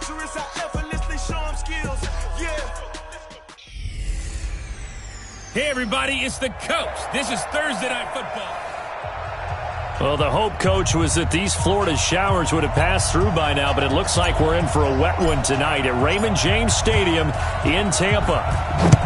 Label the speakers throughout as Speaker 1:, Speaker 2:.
Speaker 1: dangerous, I effortlessly show them skills. Yeah.
Speaker 2: Hey, everybody, it's the coach. This is Thursday Night Football.
Speaker 3: Well, the hope, Coach, was that these Florida showers would have passed through by now, but it looks like we're in for a wet one tonight at Raymond James Stadium in Tampa.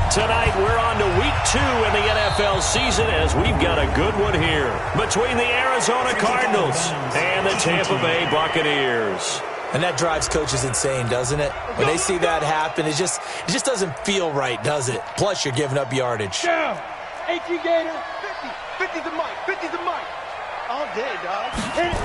Speaker 3: Tonight, we're on to Week 2 in the NFL season as we've got a good one here between the Arizona Cardinals and the Tampa Bay Buccaneers.
Speaker 4: And that drives coaches insane, doesn't it? When they see that happen, it just doesn't feel right, does it? Plus, you're giving up yardage.
Speaker 1: Down. 18 Gator. 50. 50's the mic. 50's the mic. All day, dog. Hit it.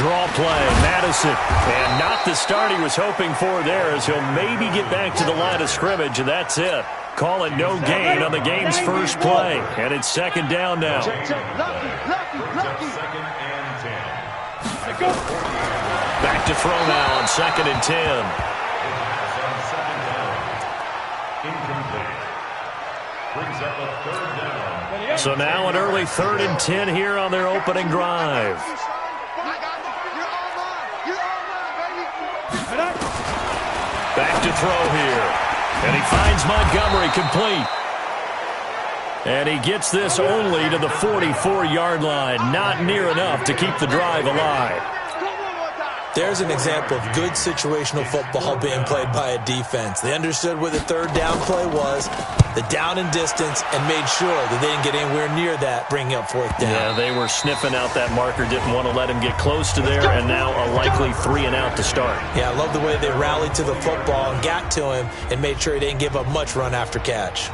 Speaker 3: Draw play, Madison. And not the start he was hoping for there as he'll maybe get back to the line of scrimmage, and that's it. Call it no gain on the game's first play. And it's second down now.
Speaker 1: Check. Lucky.
Speaker 2: Second and 10. Let's go.
Speaker 3: Back to throw now on second and 10.
Speaker 2: Brings up a third down.
Speaker 3: So now an early 3rd and 10 here on their opening drive. Back to throw here. And he finds Montgomery complete. And he gets this only to the 44-yard line. Not near enough to keep the drive alive.
Speaker 4: There's an example of good situational football being played by a defense. They understood where the third down play was, the down and distance, and made sure that they didn't get anywhere near that, bringing up fourth down.
Speaker 3: Yeah, they were sniffing out that marker, didn't want to let him get close to there, and now a likely 3 and out to start.
Speaker 4: Yeah, I love the way they rallied to the football and got to him and made sure he didn't give up much run after catch.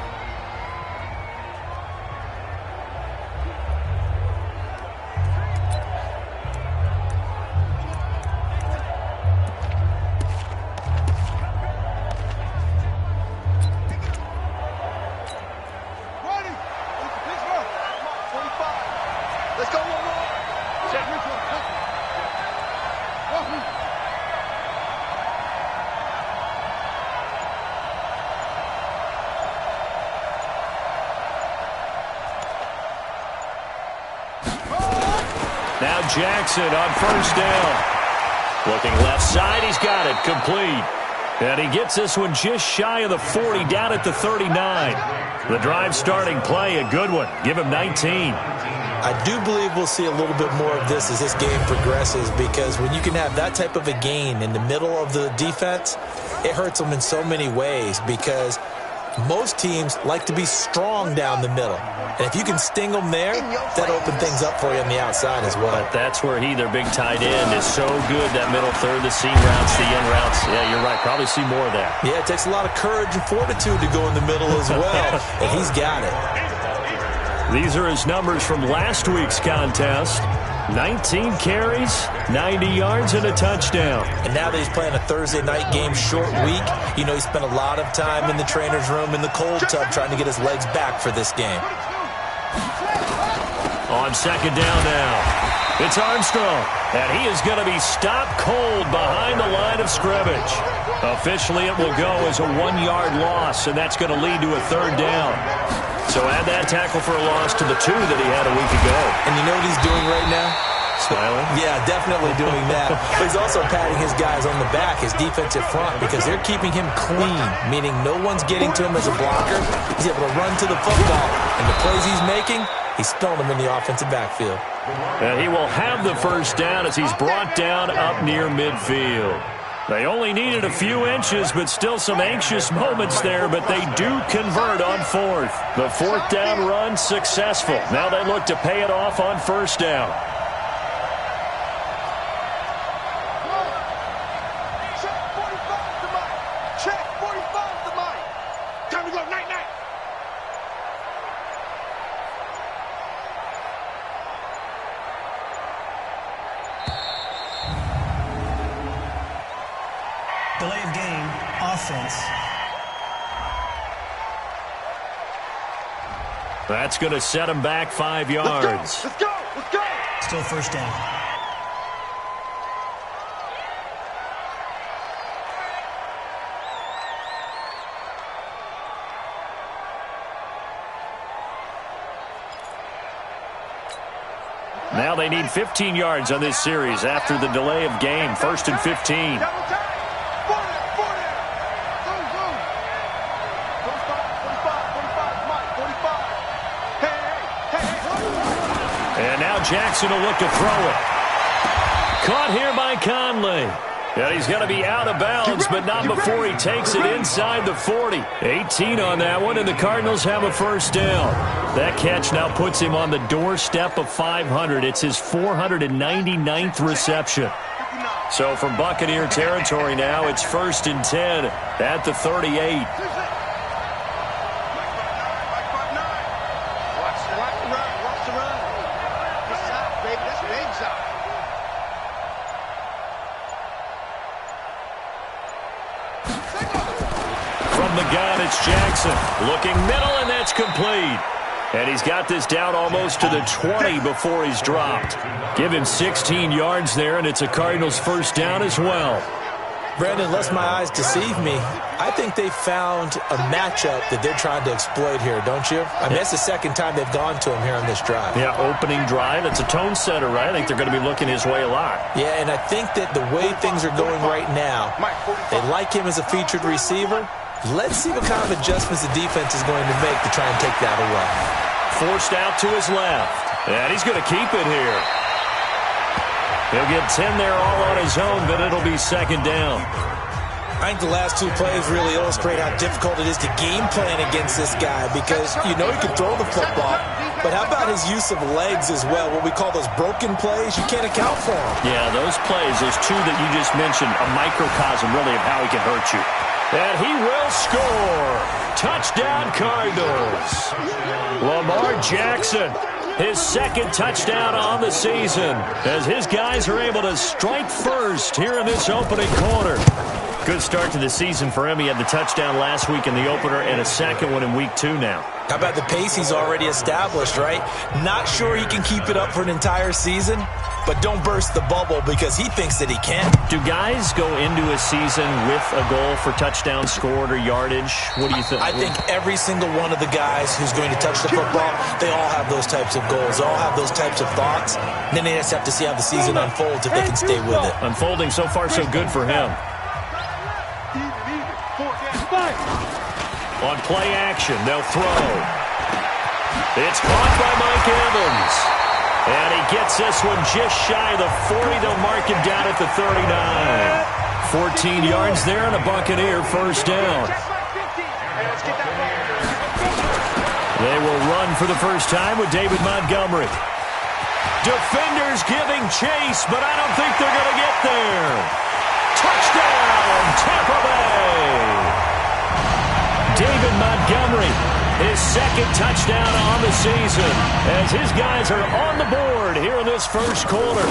Speaker 3: Now Jackson on first down. Looking left side, he's got it, complete. And he gets this one just shy of the 40, down at the 39. The drive starting play, a good one. Give him 19.
Speaker 4: I do believe we'll see a little bit more of this as this game progresses, because when you can have that type of a gain in the middle of the defense, it hurts them in so many ways, because most teams like to be strong down the middle. And if you can sting them there, that opens things up for you on the outside as well.
Speaker 3: But that's where their big tight end, is so good, that middle third, the seam routes, the in routes. Yeah, you're right. Probably see more of that.
Speaker 4: Yeah, it takes a lot of courage and fortitude to go in the middle as well, and he's got it.
Speaker 3: These are his numbers from last week's contest. 19 carries, 90 yards, and a touchdown.
Speaker 4: And now that he's playing a Thursday night game, short week, you know he spent a lot of time in the trainer's room in the cold tub trying to get his legs back for this game.
Speaker 3: On second down now, it's Armstrong, and he is going to be stopped cold behind the line of scrimmage. Officially, it will go as a 1-yard loss, and that's going to lead to a third down. So add that tackle for a loss to the 2 that he had a week ago.
Speaker 4: And you know what he's doing right now?
Speaker 3: Smiling?
Speaker 4: Yeah, definitely doing that. But he's also patting his guys on the back, his defensive front, because they're keeping him clean, meaning no one's getting to him as a blocker. He's able to run to the football, and the plays he's making, he's spilling them in the offensive backfield.
Speaker 3: And he will have the first down as he's brought down up near midfield. They only needed a few inches, but still some anxious moments there, but they do convert on fourth. The fourth down run successful. Now they look to pay it off on first down.
Speaker 1: Check 45 the mic. Time to go night-night.
Speaker 5: Delay of game, offense.
Speaker 3: That's going to set him back 5 yards.
Speaker 1: Let's go.
Speaker 5: Still first down.
Speaker 3: Now they need 15 yards on this series after the delay of game. 1st and 15.
Speaker 1: Double time.
Speaker 3: Now Jackson will look to throw it. Caught here by Conley. And he's going to be out of bounds, but not before he takes it inside the 40. 18 on that one, and the Cardinals have a first down. That catch now puts him on the doorstep of 500. It's his 499th reception. So from Buccaneer territory now, it's 1st and 10 at the 38. From the gun, it's Jackson. Looking middle, and that's complete. And he's got this down almost to the 20 before he's dropped. Give him 16 yards there, and it's a Cardinals first down as well.
Speaker 4: Brandon, lest my eyes deceive me, I think they found a matchup that they're trying to exploit here, don't you? I mean, that's the second time they've gone to him here on this drive.
Speaker 3: Yeah, opening drive. It's a tone setter, right? I think they're going to be looking his way a lot.
Speaker 4: Yeah, and I think that the way things are going right now, they like him as a featured receiver. Let's see what kind of adjustments the defense is going to make to try and take that away.
Speaker 3: Forced out to his left. And he's going to keep it here. He'll get 10 there all on his own, but it'll be second down.
Speaker 4: I think the last two plays really illustrate how difficult it is to game plan against this guy because you know he can throw the football, but how about his use of legs as well? What we call those broken plays, you can't account for them.
Speaker 3: Yeah, those plays, those two that you just mentioned, a microcosm really of how he can hurt you. And he will score. Touchdown, Cardinals. Lamar Jackson, his second touchdown on the season, as his guys are able to strike first here in this opening quarter. Good start to the season for him. He had the touchdown last week in the opener and a second one in week 2 now.
Speaker 4: How about the pace he's already established, right? Not sure he can keep it up for an entire season, but don't burst the bubble because he thinks that he can.
Speaker 3: Do guys go into a season with a goal for touchdown scored or yardage? What do you think?
Speaker 4: I think every single one of the guys who's going to touch the football, they all have those types of goals. They all have those types of thoughts. And then they just have to see how the season unfolds if they can stay with it.
Speaker 3: Unfolding so far so good for him. On play action, they'll throw. It's caught by Mike Evans. And he gets this one just shy of the 40. They'll mark him down at the 39. 14 yards there and a Buccaneer first down. They will run for the first time with David Montgomery. Defenders giving chase, but I don't think they're going to get there. Touchdown, Tampa Bay. David Montgomery, his second touchdown on the season, as his guys are on the board here in this first quarter.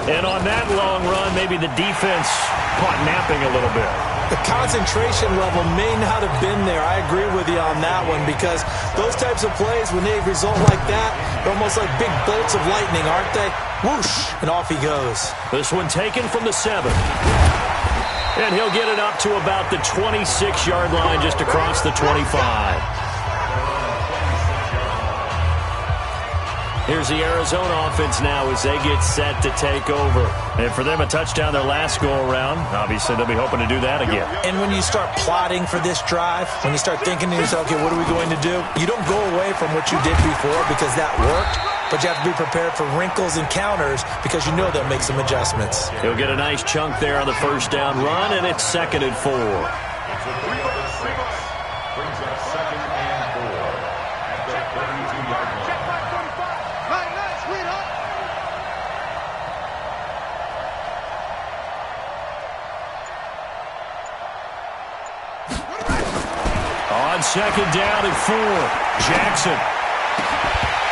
Speaker 3: And on that long run, maybe the defense caught napping a little bit.
Speaker 4: The concentration level may not have been there. I agree with you on that one because those types of plays, when they result like that, they're almost like big bolts of lightning, aren't they? Whoosh, and off he goes.
Speaker 3: This one taken from the 7. And he'll get it up to about the 26-yard line just across the 25. Here's the Arizona offense now as they get set to take over. And for them, a touchdown their last go-around. Obviously, they'll be hoping to do that again.
Speaker 4: And when you start plotting for this drive, when you start thinking to yourself, okay, what are we going to do? You don't go away from what you did before because that worked. But you have to be prepared for wrinkles and counters because you know they'll make some adjustments.
Speaker 3: He'll get a nice chunk there on the first down run, and it's 2nd and 4. On 2nd down and 4, Jackson.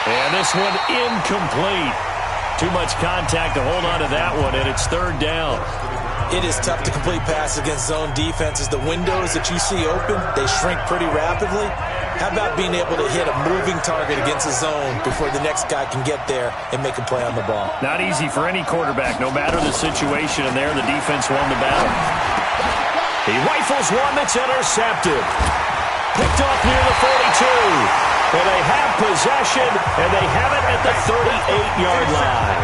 Speaker 3: And this one incomplete. Too much contact to hold on to that one, and it's 3rd down.
Speaker 4: It is tough to complete passes against zone defenses. The windows that you see open, they shrink pretty rapidly. How about being able to hit a moving target against a zone before the next guy can get there and make a play on the ball?
Speaker 3: Not easy for any quarterback, no matter the situation, and there the defense won the battle. He rifles one that's intercepted. Picked off near the 42. Well, they have possession, and they have it at the 38-yard line.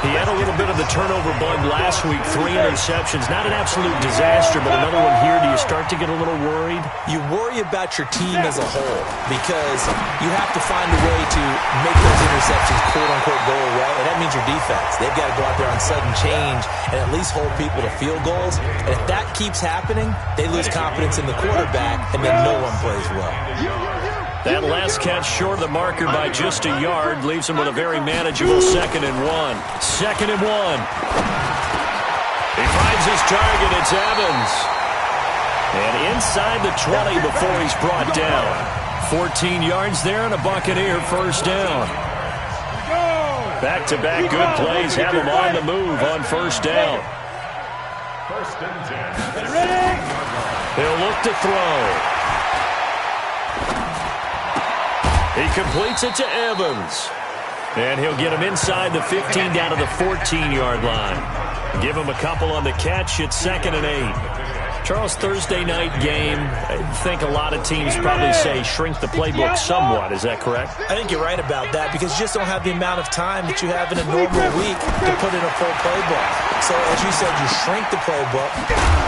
Speaker 3: He had a little bit of the turnover bug last week, 3 interceptions. Not an absolute disaster, but another one here. Do you start to get a little worried?
Speaker 4: You worry about your team as a whole because you have to find a way to make those interceptions, quote-unquote, go away, and that means your defense. They've got to go out there on sudden change and at least hold people to field goals. And if that keeps happening, they lose confidence in the quarterback, and then no one plays well.
Speaker 3: That last catch short of the marker by just a yard leaves him with a very manageable 2nd and 1. 2nd and 1. He finds his target. It's Evans. And inside the 20 before he's brought down. 14 yards there and a Buccaneer first down. Back-to-back good plays have him on the move on first down. He'll look to throw. He completes it to Evans. And he'll get him inside the 15 down to the 14-yard line. Give him a couple on the catch. It's 2nd and 8. Charles, Thursday night game, I think a lot of teams probably say shrink the playbook somewhat. Is that correct?
Speaker 4: I think you're right about that because you just don't have the amount of time that you have in a normal week to put in a full playbook. So, as you said, you shrink the playbook,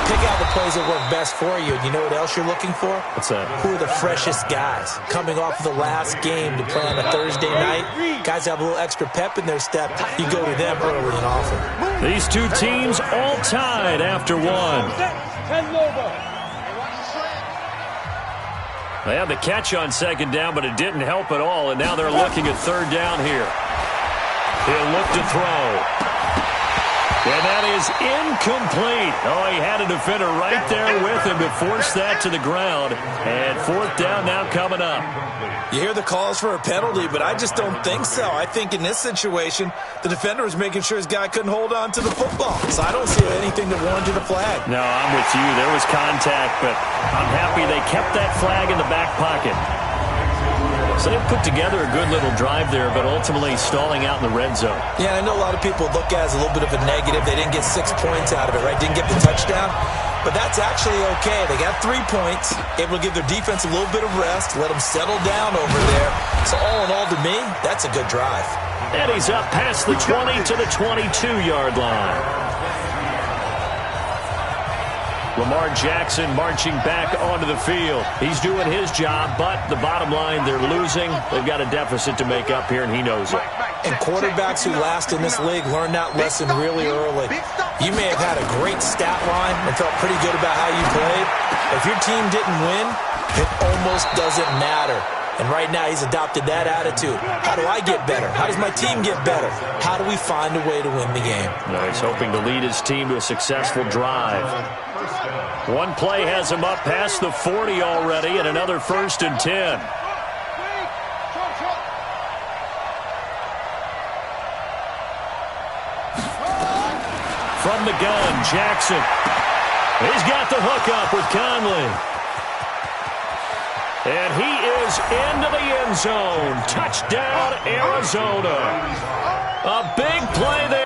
Speaker 4: pick out the plays that work best for you. You know what else you're looking for?
Speaker 3: What's that?
Speaker 4: Who are the freshest guys coming off of the last game to play on a Thursday night? Guys have a little extra pep in their step. You go to them early and often.
Speaker 3: These two teams all tied after one. They had the catch on 2nd down, but it didn't help at all, and now they're looking at 3rd down here. He'll look to throw. And that is incomplete. Oh, he had a defender right there with him to force that to the ground. And 4th down now coming up.
Speaker 4: You hear the calls for a penalty, but I just don't think so. I think in this situation, the defender was making sure his guy couldn't hold on to the football. So I don't see anything that warranted a flag.
Speaker 3: No, I'm with you. There was contact, but I'm happy they kept that flag in the back pocket. So they put together a good little drive there, but ultimately stalling out in the red zone.
Speaker 4: Yeah, I know a lot of people look at it as a little bit of a negative. They didn't get 6 points out of it, right? Didn't get the touchdown. But that's actually okay. They got 3 points, able to give their defense a little bit of rest, let them settle down over there. So all in all, to me, that's a good drive.
Speaker 3: And he's up past the 20 to the 22-yard line. Lamar Jackson marching back onto the field. He's doing his job, but the bottom line, they're losing. They've got a deficit to make up here, and he knows it.
Speaker 4: And quarterbacks who last in this league learn that lesson really early. You may have had a great stat line and felt pretty good about how you played. If your team didn't win, it almost doesn't matter. And right now, he's adopted that attitude. How do I get better? How does my team get better? How do we find a way to win the game?
Speaker 3: He's hoping to lead his team to a successful drive. One play has him up past the 40 already, and another 1st and 10. From the gun, Jackson. He's got the hookup with Conley. And he is into the end zone. Touchdown, Arizona. A big play there.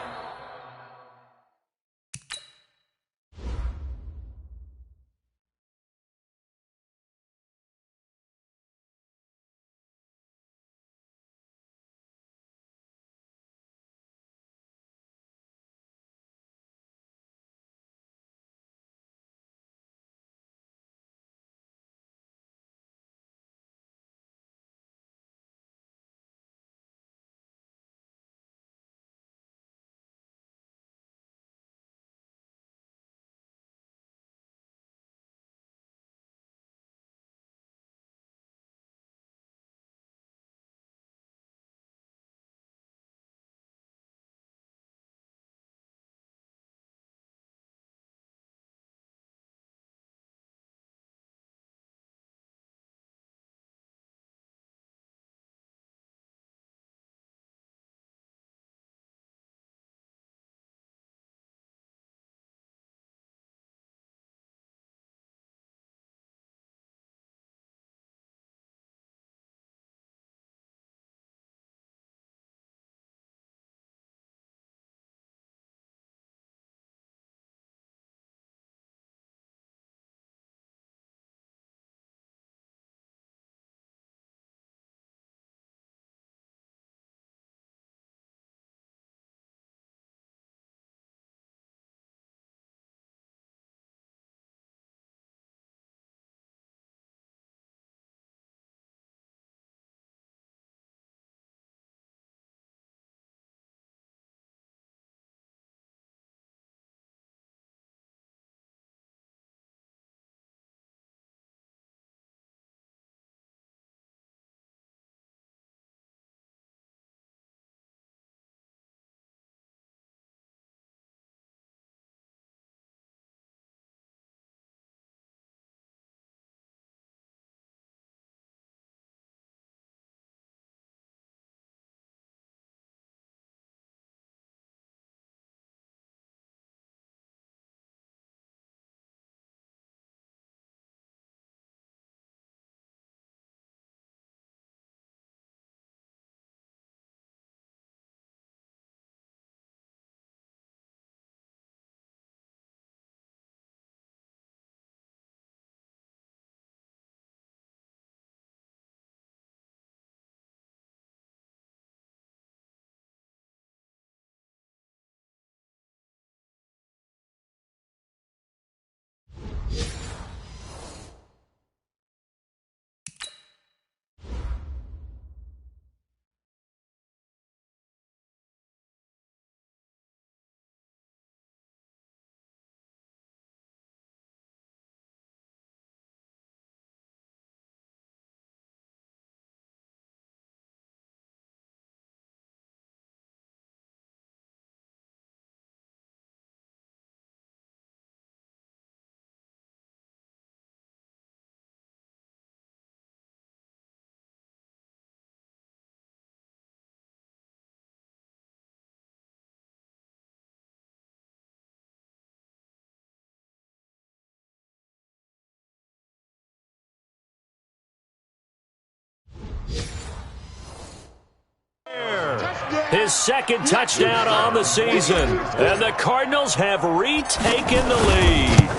Speaker 3: His second touchdown on the season. And the Cardinals have retaken the lead.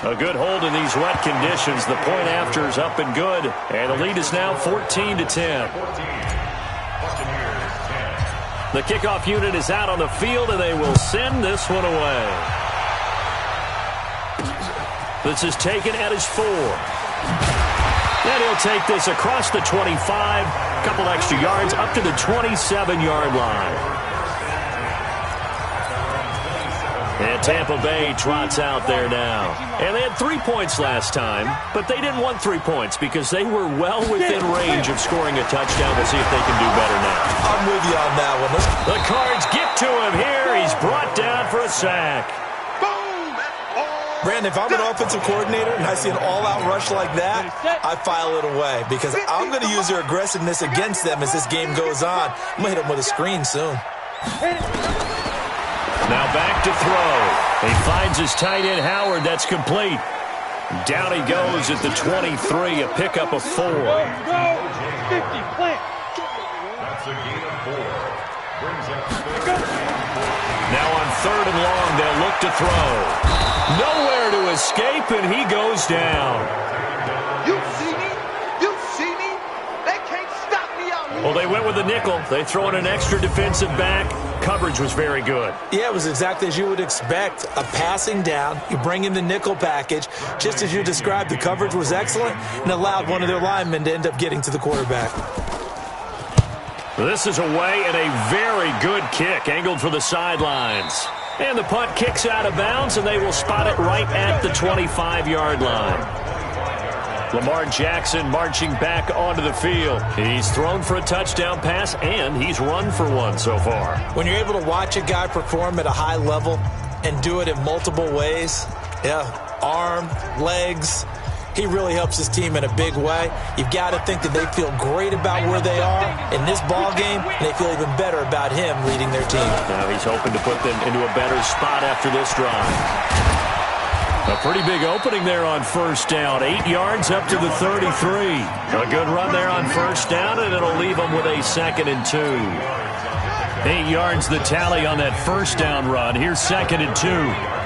Speaker 3: A good hold in these wet conditions. The point after is up and good. And the lead is now 14-10. The kickoff unit is out on the field, and they will send this one away. This is taken at his 4. And he'll take this across the 25, a couple extra yards, up to the 27-yard line. And Tampa Bay trots out there now. And they had 3 points last time, but they didn't want 3 points because they were well within range of scoring a touchdown. We'll see if they can do better now.
Speaker 4: I'm with you on that one.
Speaker 3: The Cards get to him here. He's brought down for a sack.
Speaker 4: Brandon, if I'm an offensive coordinator and I see an all-out rush like that, I file it away because I'm going to use their aggressiveness against them as this game goes on. I'm going to hit them with a screen soon.
Speaker 3: Now back to throw. He finds his tight end, Howard. That's complete. Down he goes at the 23, a pickup of 4.
Speaker 1: Go, 50, plant.
Speaker 6: That's a gain of 4. Brings up
Speaker 3: Now on 3rd and long, they'll look to throw. Nowhere to escape, and he goes down.
Speaker 1: You see me? You see me? They can't stop me out here.
Speaker 3: Well, they went with the nickel. They throw in an extra defensive back. Coverage was very good.
Speaker 4: Yeah, it was exactly as you would expect. A passing down. You bring in the nickel package. Just as you described, the coverage was excellent and allowed one of their linemen to end up getting to the quarterback.
Speaker 3: This is away and a very good kick, angled for the sidelines. And the punt kicks out of bounds, and they will spot it right at the 25-yard line. Lamar Jackson marching back onto the field. He's thrown for a touchdown pass, and he's run for one so far.
Speaker 4: When you're able to watch a guy perform at a high level and do it in multiple ways, arm, legs, he really helps his team in a big way. You've got to think that they feel great about where they are in this ball game, and they feel even better about him leading their team.
Speaker 3: Now he's hoping to put them into a better spot after this drive. A pretty big opening there on 1st down. 8 yards up to the 33. A good run there on 1st down, and it'll leave them with a 2nd and 2. 8 yards the tally on that 1st down run. Here's 2nd and 2.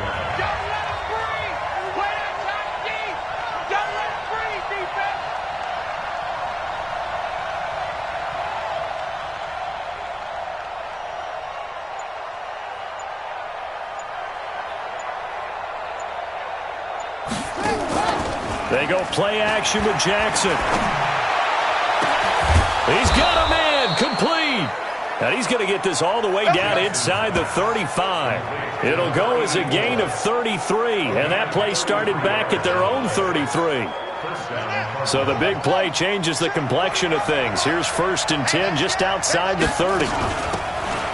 Speaker 3: They go play action with Jackson. He's got a man, complete. And he's going to get this all the way down inside the 35. It'll go as a gain of 33, and that play started back at their own 33. So the big play changes the complexion of things. Here's 1st and 10 just outside the 30.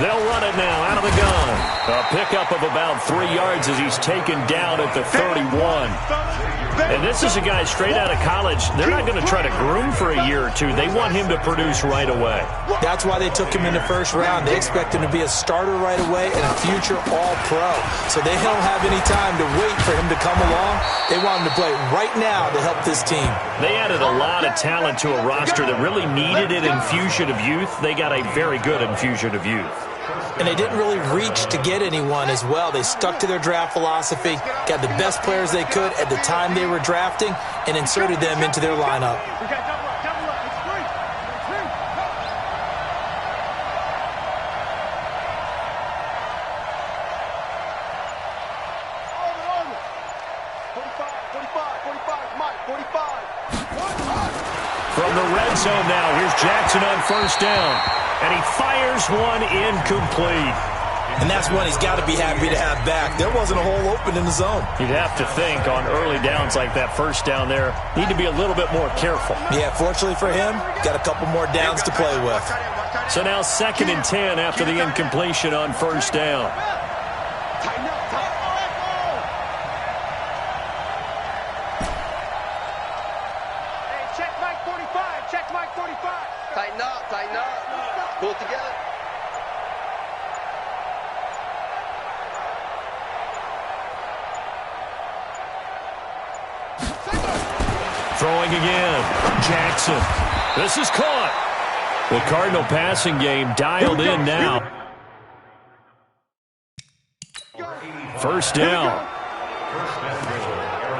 Speaker 3: They'll run it now out of the gun. A pickup of about 3 yards as he's taken down at the 31. And this is a guy straight out of college. They're not going to try to groom for a year or two. They want him to produce right away.
Speaker 4: That's why they took him in the 1st round. They expect him to be a starter right away and a future All-Pro. So they don't have any time to wait for him to come along. They want him to play right now to help this team.
Speaker 3: They added a lot of talent to a roster that really needed an infusion of youth. They got a very good infusion of youth.
Speaker 4: And they didn't really reach to get anyone as well. They stuck to their draft philosophy, got the best players they could at the time they were drafting, and inserted them into their lineup.
Speaker 3: From the red zone now, here's Jackson on first down. And he fires one incomplete.
Speaker 4: And that's one he's got to be happy to have back. There wasn't a hole open in the zone.
Speaker 3: You'd have to think on early downs like that first down there, need to be a little bit more careful.
Speaker 4: Yeah, fortunately for him, got a couple more downs to play with.
Speaker 3: So now 2nd and 10 after the incompletion on first down.
Speaker 1: Check Mike 45. Check Mike 45. Tighten up. Tighten up. Pull it together.
Speaker 3: Throwing again. Jackson. This is caught. The Cardinal passing game dialed in now. First down.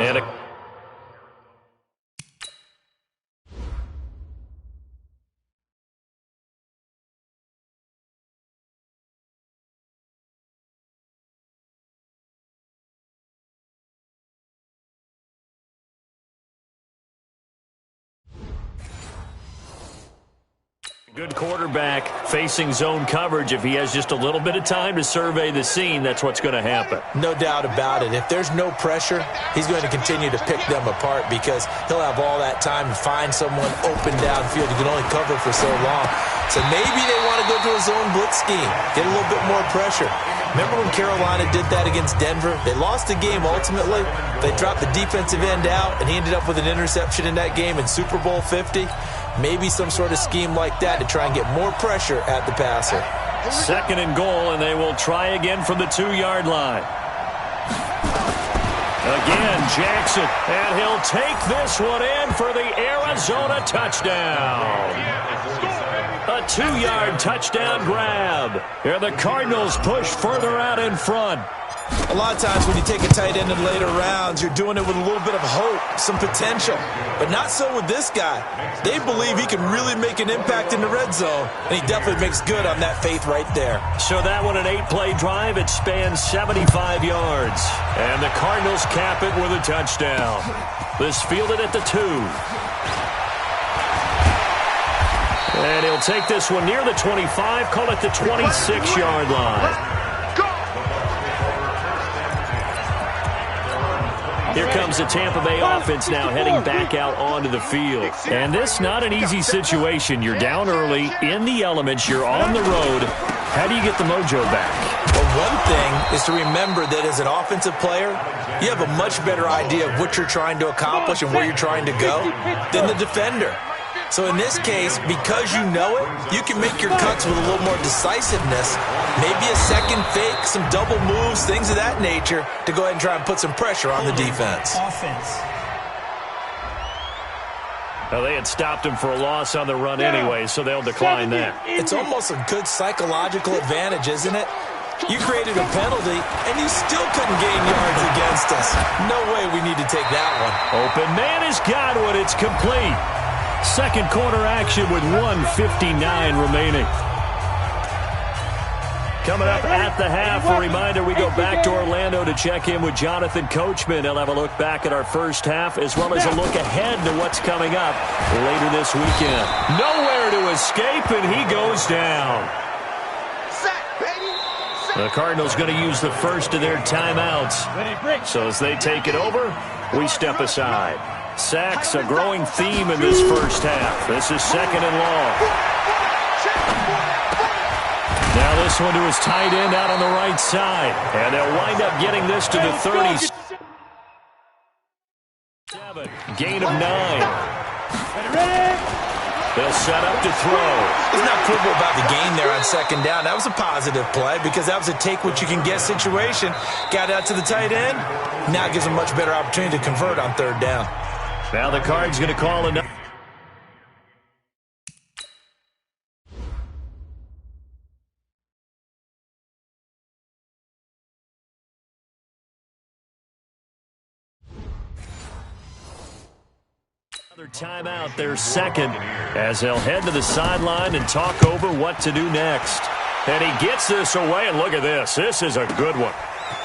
Speaker 3: And a good quarterback facing zone coverage. If he has just a little bit of time to survey the scene, that's what's going to happen.
Speaker 4: No doubt about it. If there's no pressure, he's going to continue to pick them apart because he'll have all that time to find someone open downfield. He can only cover for so long. So maybe they want to go to a zone blitz scheme, get a little bit more pressure. Remember when Carolina did that against Denver? They lost the game ultimately. They dropped the defensive end out, and he ended up with an interception in that game in Super Bowl 50. Maybe some sort of scheme like that to try and get more pressure at the passer.
Speaker 3: 2nd and goal, and they will try again from the 2-yard line. Again, Jackson, and he'll take this one in for the Arizona touchdown. A 2-yard touchdown grab. Here the Cardinals push further out in front.
Speaker 4: A lot of times when you take a tight end in later rounds, you're doing it with a little bit of hope, some potential. But not so with this guy. They believe he can really make an impact in the red zone, and he definitely makes good on that faith right there.
Speaker 3: So that one, an 8-play drive. It spans 75 yards. And the Cardinals cap it with a touchdown. This fielded at the 2. And he'll take this one near the 25, call it the 26-yard line. Here comes the Tampa Bay offense now heading back out onto the field. And this not an easy situation. You're down early, in the elements, you're on the road. How do you get the mojo back?
Speaker 4: Well, one thing is to remember that as an offensive player, you have a much better idea of what you're trying to accomplish and where you're trying to go than the defender. So in this case, because you know it, you can make your cuts with a little more decisiveness. Maybe a second fake, some double moves, things of that nature to go ahead and try and put some pressure on the defense.
Speaker 3: Well, they had stopped him for a loss on the run anyway, so they'll decline that.
Speaker 4: It's almost a good psychological advantage, isn't it? You created a penalty, and you still couldn't gain yards against us. No way we need to take that one.
Speaker 3: Open man has got one. It's complete. Second quarter action with 1:59 remaining. Coming up at the half, a reminder, we go back to Orlando to check in with Jonathan Coachman. He'll have a look back at our first half as well as a look ahead to what's coming up later this weekend. Nowhere to escape, and he goes down. The Cardinals going to use the first of their timeouts. So as they take it over, we step aside. Sacks, a growing theme in this first half. This is 2nd and long. Now this one to his tight end out on the right side. And they'll wind up getting this to the 30. Gain of 9. They'll set up to throw.
Speaker 4: There's not quibble about the gain there on 2nd down. That was a positive play because that was a take-what-you-can-get situation. Got out to the tight end. Now it gives them a much better opportunity to convert on 3rd down.
Speaker 3: Now the Card's going to call another. Timeout, their second, as they'll head to the sideline and talk over what to do next. And he gets this away, and look at this. This is a good one.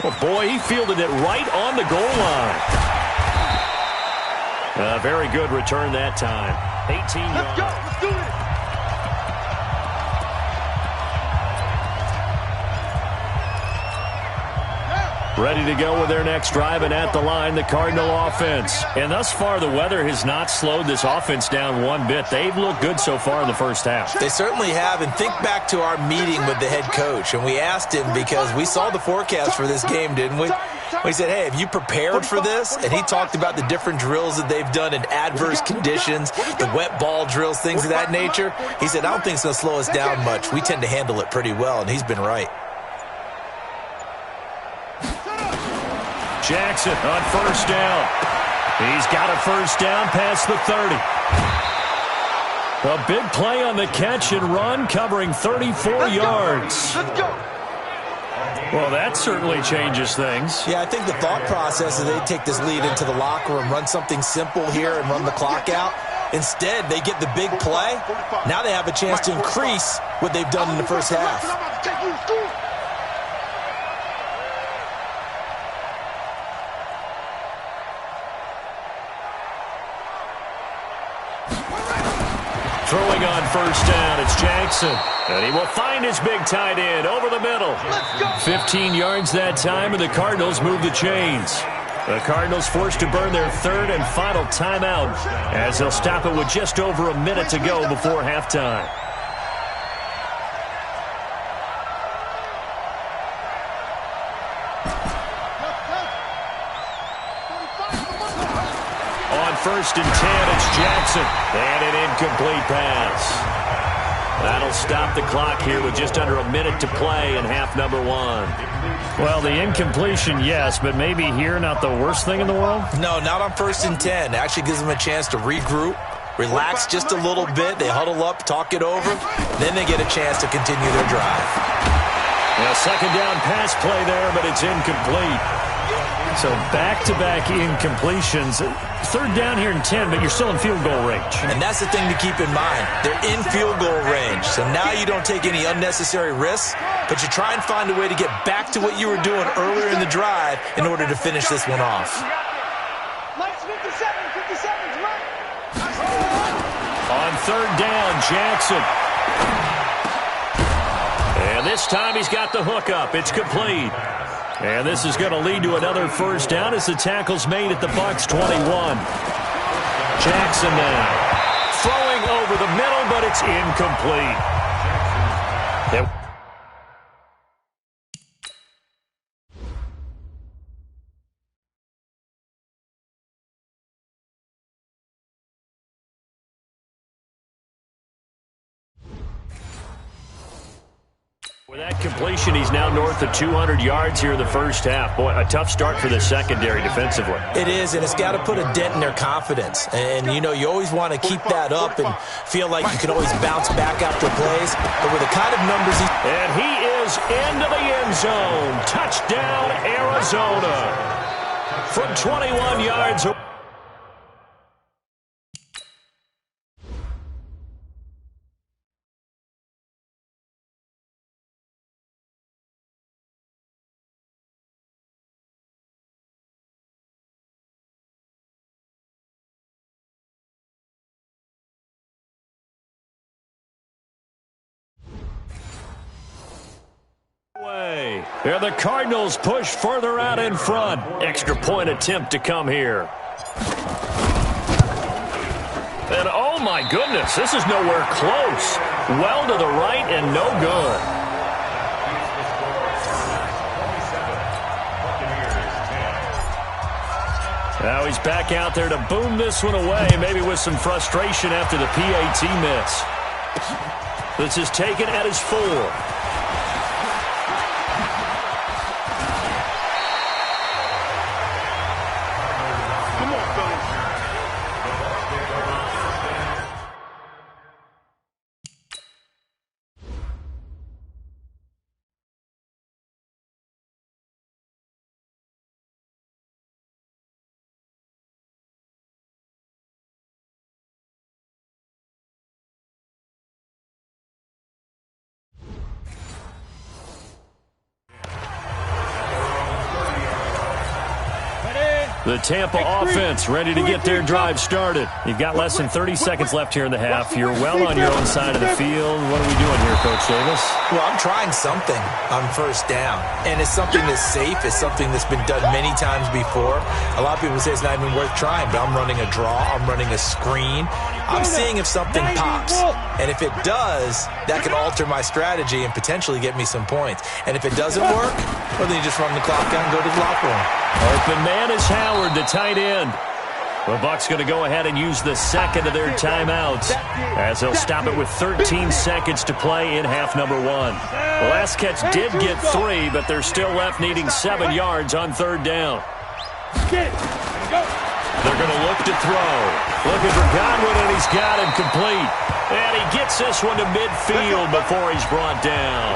Speaker 3: Oh, boy, he fielded it right on the goal line. Very good return that time. 18 yards.
Speaker 1: Let's go. Let's do it.
Speaker 3: Ready to go with their next drive, and at the line, the Cardinal offense. And thus far, the weather has not slowed this offense down one bit. They've looked good so far in the first half.
Speaker 4: They certainly have, and think back to our meeting with the head coach, and we asked him because we saw the forecast for this game, didn't we? We said, hey, have you prepared for this? And he talked about the different drills that they've done in adverse conditions, the wet ball drills, things of that nature. He said, I don't think it's going to slow us down much. We tend to handle it pretty well, and he's been right.
Speaker 3: Jackson on first down. He's got a first down past the 30. A big play on the catch and run, covering 34 yards.
Speaker 1: Let's go.
Speaker 3: Well, that certainly changes things.
Speaker 4: Yeah, I think the thought process is they take this lead into the locker room, run something simple here and run the clock out. Instead, they get the big play. Now they have a chance to increase what they've done in the first half.
Speaker 3: Throwing on first down, it's Jackson. And he will find his big tight end over the middle. 15 yards that time, and the Cardinals move the chains. The Cardinals forced to burn their third and final timeout as they'll stop it with just over a minute to go before halftime. First and 10, it's Jackson. And an incomplete pass. That'll stop the clock here with just under a minute to play in half number one. Well, the incompletion, yes, but maybe here not the worst thing in the world?
Speaker 4: No, not on first and 10. Actually gives them a chance to regroup, relax just a little bit. They huddle up, talk it over. Then they get a chance to continue their drive.
Speaker 3: Now, second down pass play there, but it's incomplete. So back-to-back incompletions. Third down here in 10, but you're still in field goal range.
Speaker 4: And that's the thing to keep in mind. They're in field goal range. So now you don't take any unnecessary risks, but you try and find a way to get back to what you were doing earlier in the drive in order to finish this one off.
Speaker 3: On third down, Jackson. And this time he's got the hook up. It's complete. And this is going to lead to another first down as the tackle's made at the Bucs 21. Jackson now throwing over the middle, but it's incomplete. With that completion, he's now north of 200 yards here in the first half. Boy, a tough start for the secondary defensively.
Speaker 4: It is, and it's got to put a dent in their confidence. And, you know, you always want to keep that up and feel like you can always bounce back after plays. But with the kind of numbers
Speaker 3: And he is into the end zone. Touchdown, Arizona. From 21 yards away. And the Cardinals push further out in front. Extra point attempt to come here. And oh my goodness, this is nowhere close. Well to the right and no good. Now he's back out there to boom this one away, maybe with some frustration after the PAT miss. This is taken at his 4. The Tampa offense ready to get their drive started. You've got less than 30 seconds left here in the half. You're well on your own side of the field. What are we doing here, Coach Davis?
Speaker 4: Well, I'm trying something on first down, and it's something that's safe. It's something that's been done many times before. A lot of people say it's not even worth trying, but I'm running a draw. I'm running a screen. I'm seeing if something pops, and if it does, that could alter my strategy and potentially get me some points. And if it doesn't work, well, then you just run the clock out and go to the locker room.
Speaker 3: Open man is Howard, the tight end. The Bucs going to go ahead and use the second of their timeouts as they'll stop it with 13 seconds to play in half number one. The last catch did get 3, but they're still left needing 7 yards on third down. They're going to look to throw. Looking for Godwin, and he's got him complete. And he gets this one to midfield before he's brought down.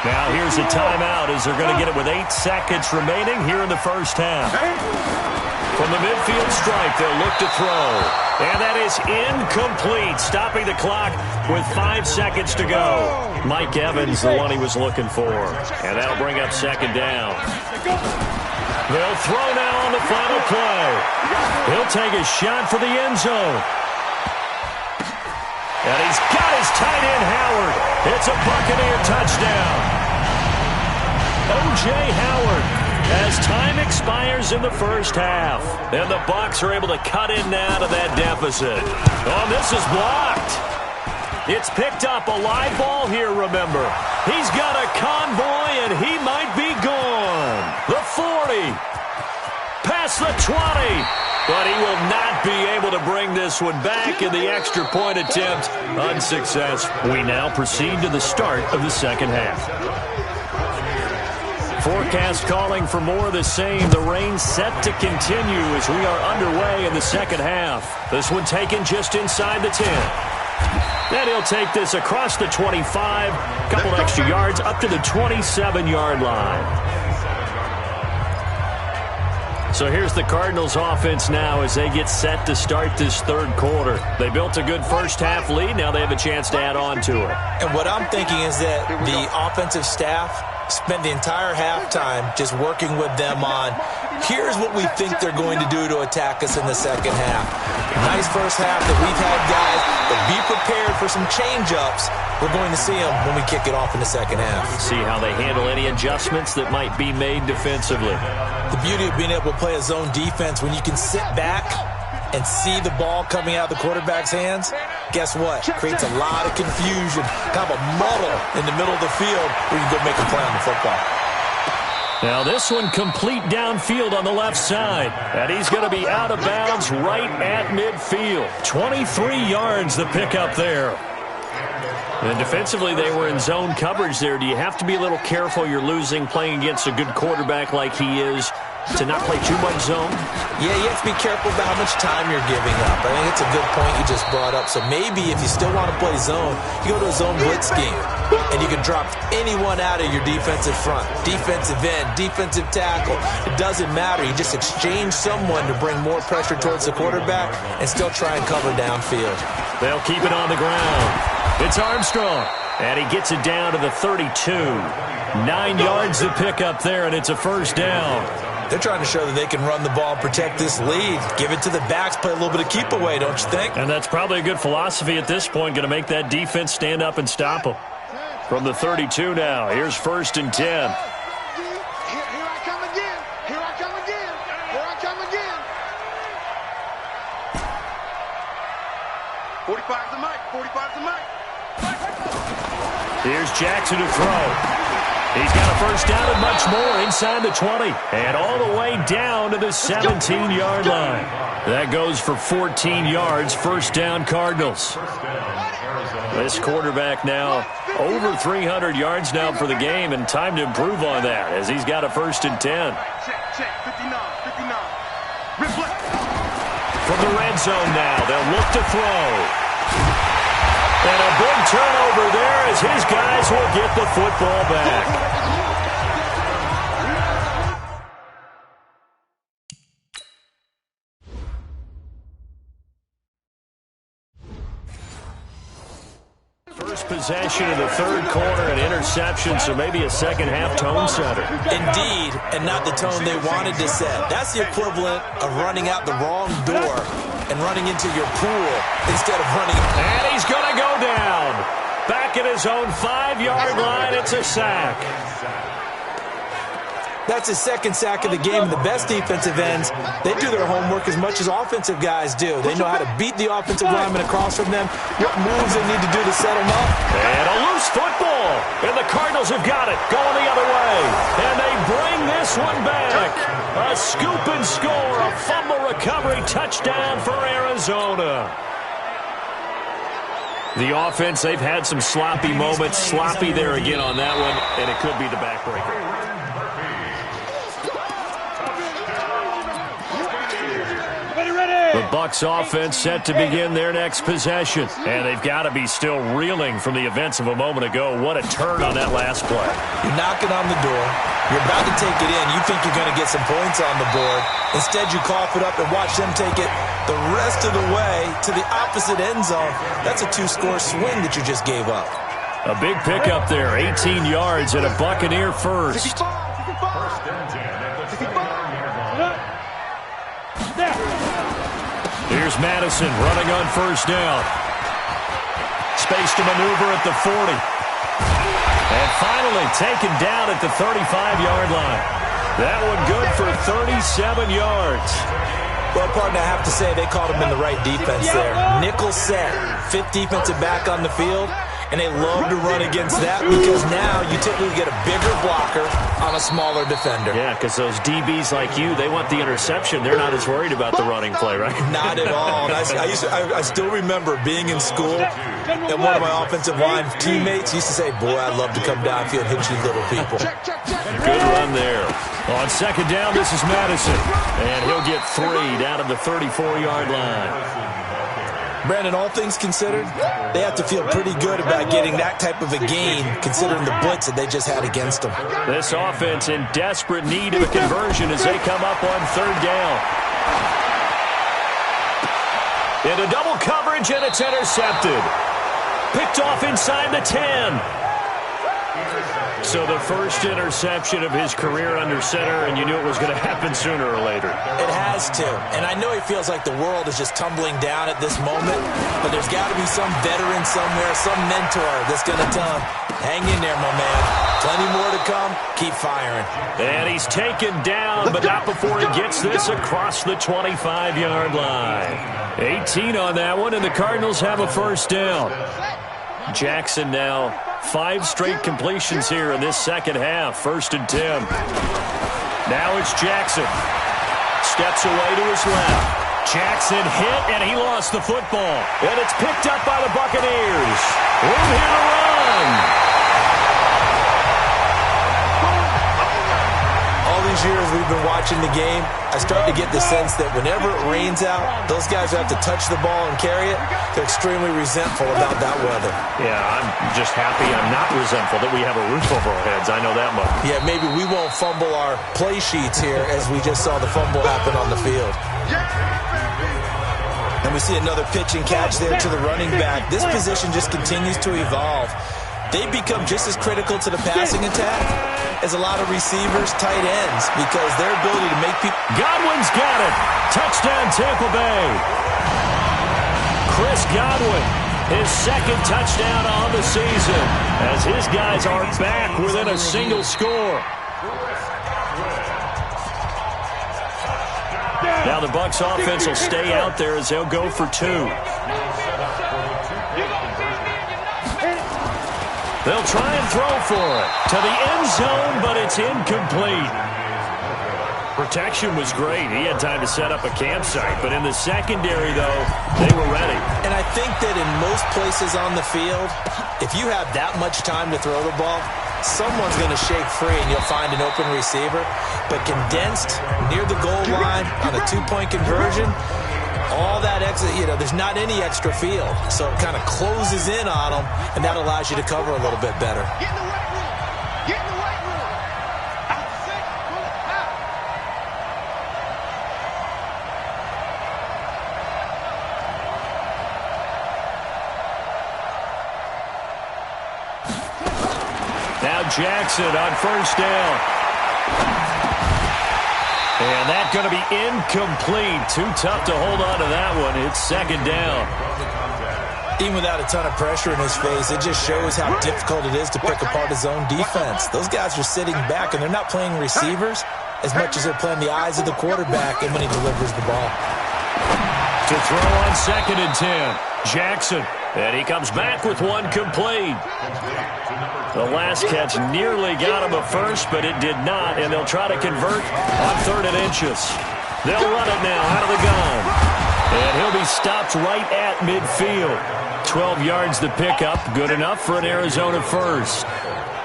Speaker 3: Now here's a timeout as they're going to get it with 8 seconds remaining here in the first half. From the midfield stripe, they'll look to throw. And that is incomplete, stopping the clock with 5 seconds to go. Mike Evans, the one he was looking for. And that'll bring up second down. They'll throw now on the final play. He'll take a shot for the end zone. And he's got his tight end, Howard. It's a Buccaneer touchdown. O.J. Howard, as time expires in the first half. And the Bucs are able to cut in now to that deficit. Oh, this is blocked. It's picked up, a live ball here, remember. He's got a convoy, and he might be gone. The 40, past the 20, but he will not be able to bring this one back in the extra point attempt. Unsuccessful. We now proceed to the start of the second half. Forecast calling for more of the same. The rain set to continue as we are underway in the second half. This one taken just inside the 10. Then he'll take this across the 25, a couple extra yards up to the 27-yard line. So here's the Cardinals offense now as they get set to start this third quarter. They built a good first half lead. Now they have a chance to add on to it.
Speaker 4: And what I'm thinking is that the offensive staff spent the entire halftime just working with them on, here's what we think they're going to do to attack us in the second half. Nice first half that we've had, guys, but be prepared for some change-ups. We're going to see them when we kick it off in the second half.
Speaker 3: See how they handle any adjustments that might be made defensively.
Speaker 4: The beauty of being able to play a zone defense, when you can sit back and see the ball coming out of the quarterback's hands, guess what? Creates a lot of confusion, kind of a muddle in the middle of the field where you can go make a play on the football.
Speaker 3: Now this one complete downfield on the left side. And he's going to be out of bounds right at midfield. 23 yards the pickup there. And defensively, they were in zone coverage there. Do you have to be a little careful? You're losing playing against a good quarterback like he is to not play too much zone?
Speaker 4: Yeah, you have to be careful about how much time you're giving up. I think it's a good point you just brought up. So maybe if you still want to play zone, you go to a zone blitz scheme. And you can drop anyone out of your defensive front. Defensive end, defensive tackle. It doesn't matter. You just exchange someone to bring more pressure towards the quarterback and still try and cover downfield.
Speaker 3: They'll keep it on the ground. It's Armstrong. And he gets it down to the 32. 9 yards to pick up there, and it's a first down.
Speaker 4: They're trying to show that they can run the ball and protect this lead. Give it to the backs, play a little bit of keep away, don't you think?
Speaker 3: And that's probably a good philosophy at this point, going to make that defense stand up and stop them. From the 32 now, here's first and 10.
Speaker 1: Here I come again. Here I come again. Here I come again. 45 to Mike. 45 to Mike.
Speaker 3: Here's Jackson to throw. He's got a first down and much more inside the 20. And all the way down to the 17-yard line. That goes for 14 yards. First down, Cardinals. This quarterback now over 300 yards now for the game, and time to improve on that as he's got a first and 10.
Speaker 1: Check. 59.
Speaker 3: From the red zone now, they'll look to throw. And a big turnover there as his guys will get the football back. First possession of the third quarter, an interception, so maybe a second-half tone setter.
Speaker 4: Indeed, and not the tone they wanted to set. That's the equivalent of running out the wrong door and running into your pool instead of running.
Speaker 3: And he's going to go down. Back at his own 5-yard line, it's a sack.
Speaker 4: That's his second sack of the game. And the best defensive ends, they do their homework as much as offensive guys do. They know how to beat the offensive lineman across from them, what moves they need to do to set them up.
Speaker 3: And a loose football. And the Cardinals have got it, going the other way. And they bring this one back. A scoop and score, a fumble recovery touchdown for Arizona. The offense, they've had some sloppy moments. Sloppy there again on that one, and it could be the backbreaker. The Bucs offense set to begin their next possession. And they've got to be still reeling from the events of a moment ago. What a turn on that last play.
Speaker 4: You're knocking on the door. You're about to take it in. You think you're going to get some points on the board. Instead, you cough it up and watch them take it the rest of the way to the opposite end zone. That's a 2-score swing that you just gave up.
Speaker 3: A big pickup there, 18 yards and a Buccaneer first. Here's Madison running on first down. Space to maneuver at the 40. And finally taken down at the 35-yard line. That one good for 37 yards.
Speaker 4: Well, partner, I have to say they called him in the right defense there. Nickel set, fifth defensive back on the field. And they love to run against that because now you typically get a bigger blocker on a smaller defender.
Speaker 3: Yeah, because those DBs like you, they want the interception. They're not as worried about the running play, right?
Speaker 4: Not at all. And I still remember being in school, and one of my offensive line teammates used to say, boy, I'd love to come downfield and hit you little people.
Speaker 3: Good run there. On second down, this is Madison. And he'll get 3 down to the 34-yard line.
Speaker 4: Brandon, all things considered, they have to feel pretty good about getting that type of a gain, considering the blitz that they just had against them.
Speaker 3: This offense in desperate need of a conversion as they come up on third down. Into double coverage, and it's intercepted. Picked off inside the 10. So the first interception of his career under center, and you knew it was going to happen sooner or later.
Speaker 4: It has to. And I know he feels like the world is just tumbling down at this moment, but there's got to be some veteran somewhere, some mentor that's going to tell him, hang in there, my man. Plenty more to come. Keep firing.
Speaker 3: And he's taken down, but not before he gets this across the 25-yard line. 18 on that one, and the Cardinals have a first down. Jackson now 5 straight completions here in this second half. 1st and 10. Now it's Jackson. Steps away to his left. Jackson hit, and he lost the football. And it's picked up by the Buccaneers. Room here to run.
Speaker 4: All these years we've been watching the game, I start to get the sense that whenever it rains out, those guys who have to touch the ball and carry it, they're extremely resentful about that weather.
Speaker 3: Yeah, I'm just happy I'm not resentful that we have a roof over our heads. I know that much.
Speaker 4: Yeah, maybe we won't fumble our play sheets here as we just saw the fumble happen on the field. And we see another pitch and catch there to the running back. This position just continues to evolve. They become just as critical to the passing attack as a lot of receivers, tight ends, because their ability to make people...
Speaker 3: Godwin's got it. Touchdown, Tampa Bay. Chris Godwin, his second touchdown on the season, as his guys are back within a single score. Now the Bucs offense will stay out there as they'll go for 2. They'll try and throw for it to the end zone, but it's incomplete. Protection was great. He had time to set up a campsite, but in the secondary, though, they were ready.
Speaker 4: And I think that in most places on the field, if you have that much time to throw the ball, someone's going to shake free and you'll find an open receiver. But condensed near the goal line on a 2-point conversion, all that extra, there's not any extra field. So it kind of closes in on them, and that allows you to cover a little bit better.
Speaker 1: Get in the right room. Get in the right room. Out. Out.
Speaker 3: Jackson on first down. And that's going to be incomplete. Too tough to hold on to that one. It's second down.
Speaker 4: Even without a ton of pressure in his face, it just shows how difficult it is to pick apart his own defense. Those guys are sitting back, and they're not playing receivers as much as they're playing the eyes of the quarterback and when he delivers the ball.
Speaker 3: To throw on 2nd and 10, Jackson. And he comes back with one complete. The last catch nearly got him a first, but it did not, and they'll try to convert on 3rd and inches. They'll run it now out of the gun. And he'll be stopped right at midfield. 12 yards to pick up, good enough for an Arizona first.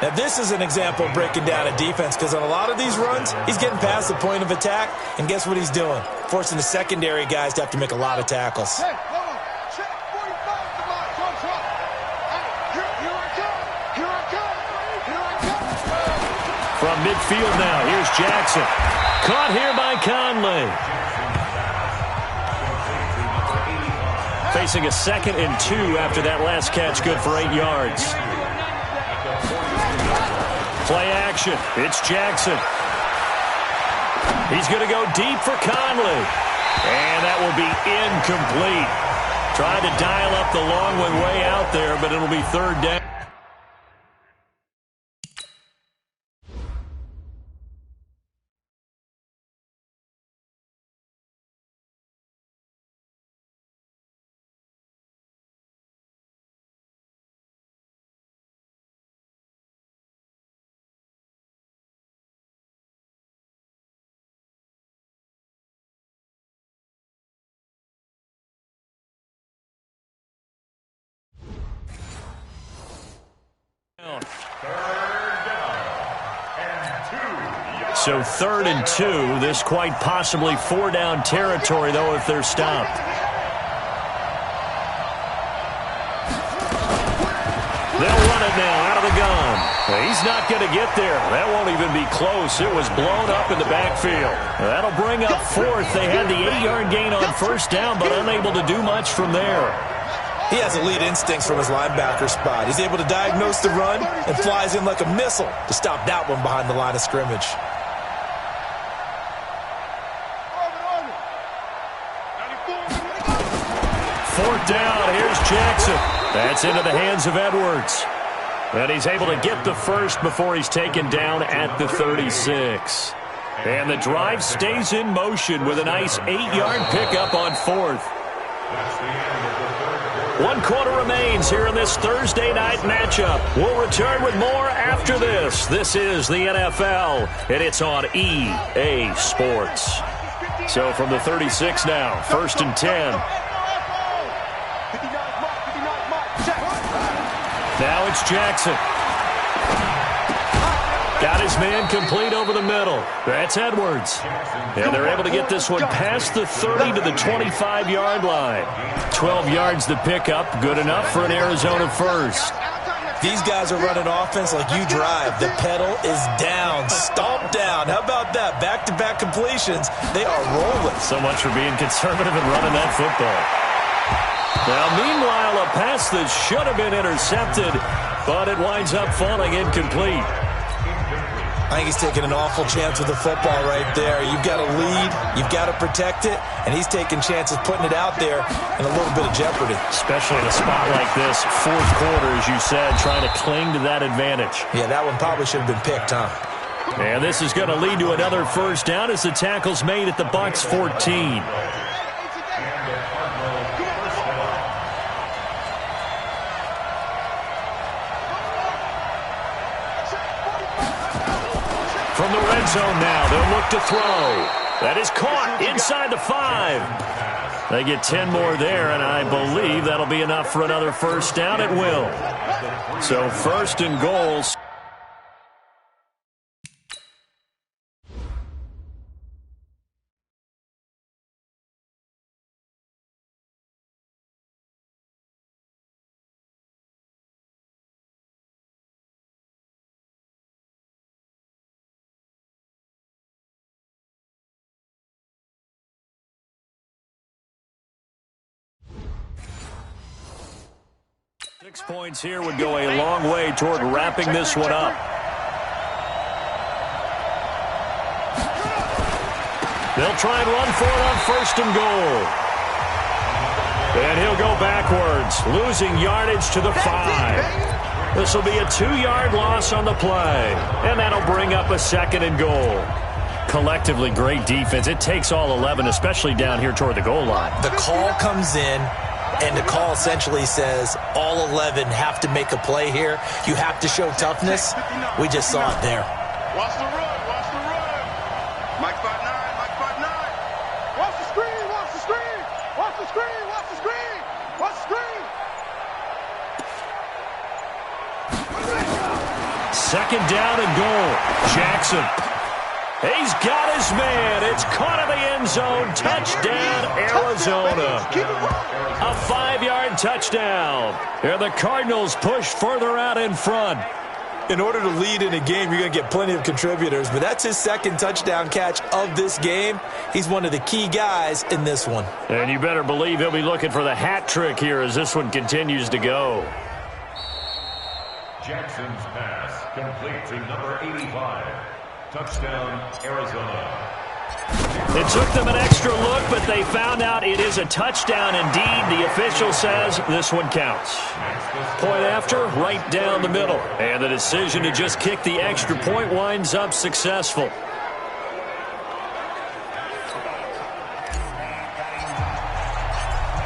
Speaker 4: Now, this is an example of breaking down a defense because on a lot of these runs, he's getting past the point of attack, and guess what he's doing? Forcing the secondary guys to have to make a lot of tackles.
Speaker 1: Hey, hold on. Check 45 to my front. Hey, here I come. Here I come. Here I come.
Speaker 3: From midfield now, here's Jackson. Caught here by Conley. Facing a 2nd and 2 after that last catch, good for 8 yards. Play action. It's Jackson. He's going to go deep for Conley. And that will be incomplete. Trying to dial up the long one way out there, but it'll be 3rd down. So 3rd and 2. This quite possibly 4-down territory, though, if they're stopped. They'll run it now out of the gun. He's not going to get there. That won't even be close. It was blown up in the backfield. That'll bring up 4th. They had the 8-yard gain on first down, but unable to do much from there.
Speaker 4: He has elite instincts from his linebacker spot. He's able to diagnose the run and flies in like a missile to stop that one behind the line of scrimmage.
Speaker 3: Fourth down, here's Jackson. That's into the hands of Edwards. And he's able to get the first before he's taken down at the 36. And the drive stays in motion with a nice 8-yard pickup on 4th. 1 quarter remains here in this Thursday night matchup. We'll return with more after this. This is the NFL, and it's on EA Sports. So from the 36 now, 1st and 10. Now it's Jackson. Got his man complete over the middle. That's Edwards. And they're able to get this one past the 30 to the 25-yard line. 12 yards to pick up. Good enough for an Arizona first.
Speaker 4: These guys are running offense like you drive. The pedal is down, stomped down. How about that? Back-to-back completions. They are rolling.
Speaker 3: So much for being conservative and running that football. Now, meanwhile, a pass that should have been intercepted, but it winds up falling incomplete.
Speaker 4: I think he's taking an awful chance with the football right there. You've got to lead, you've got to protect it, and he's taking chances putting it out there in a little bit of jeopardy.
Speaker 3: Especially in a spot like this, 4th quarter, as you said, trying to cling to that advantage.
Speaker 4: Yeah, that one probably should have been picked, huh?
Speaker 3: And this is going to lead to another first down as the tackle's made at the Bucs 14. From the red zone now, they'll look to throw. That is caught inside the 5. They get 10 more there, and I believe that'll be enough for another first down. It will. So 1st and goal. Points here would go a long way toward wrapping this one up. They'll try and run for it on 1st and goal. And he'll go backwards, losing yardage to the 5. This will be a 2-yard loss on the play. And that'll bring up a 2nd and goal. Collectively, great defense. It takes all 11, especially down here toward the goal line.
Speaker 4: The call comes in, and the call essentially says all 11 have to make a play here. You have to show toughness. We just saw it there.
Speaker 1: Watch the run, watch the run. Mike 5'9", Mike 5'9". Watch the screen, watch the screen. Watch the screen, watch the screen. Watch the screen.
Speaker 3: 2nd down and goal. Jackson. He's got his man. It's caught in the end zone. Touchdown, Arizona. A 5-yard touchdown. And the Cardinals push further out in front.
Speaker 4: In order to lead in a game, you're going to get plenty of contributors, but that's his 2nd touchdown catch of this game. He's one of the key guys in this one.
Speaker 3: And you better believe he'll be looking for the hat trick here as this one continues to go.
Speaker 6: Jackson's pass complete to number 85. Touchdown, Arizona.
Speaker 3: It took them an extra look, but they found out it is a touchdown indeed. The official says this one counts. Point after, right down the middle. And the decision to just kick the extra point winds up successful.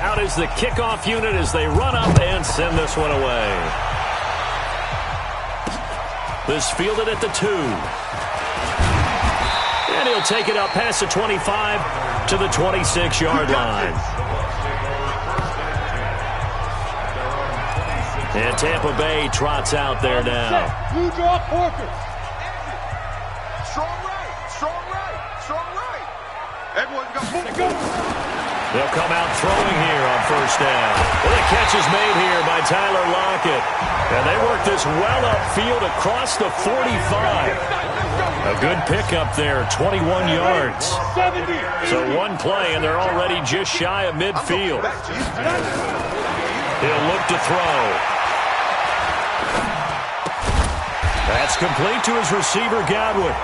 Speaker 3: Out is the kickoff unit as they run up and send this one away. This fielded at the 2. And he'll take it up past the 25 to the 26-yard line. And Tampa Bay trots out there now.
Speaker 1: Blue draw Porker. Strong right, strong right, strong right. Everyone's got movement.
Speaker 3: They'll come out throwing here on 1st down. Well, the catch is made here by Tyler Lockett. And they work this well upfield across the 45. A good pickup there, 21 yards. So one play, and they're already just shy of midfield. He'll look to throw. That's complete to his receiver, Godwin.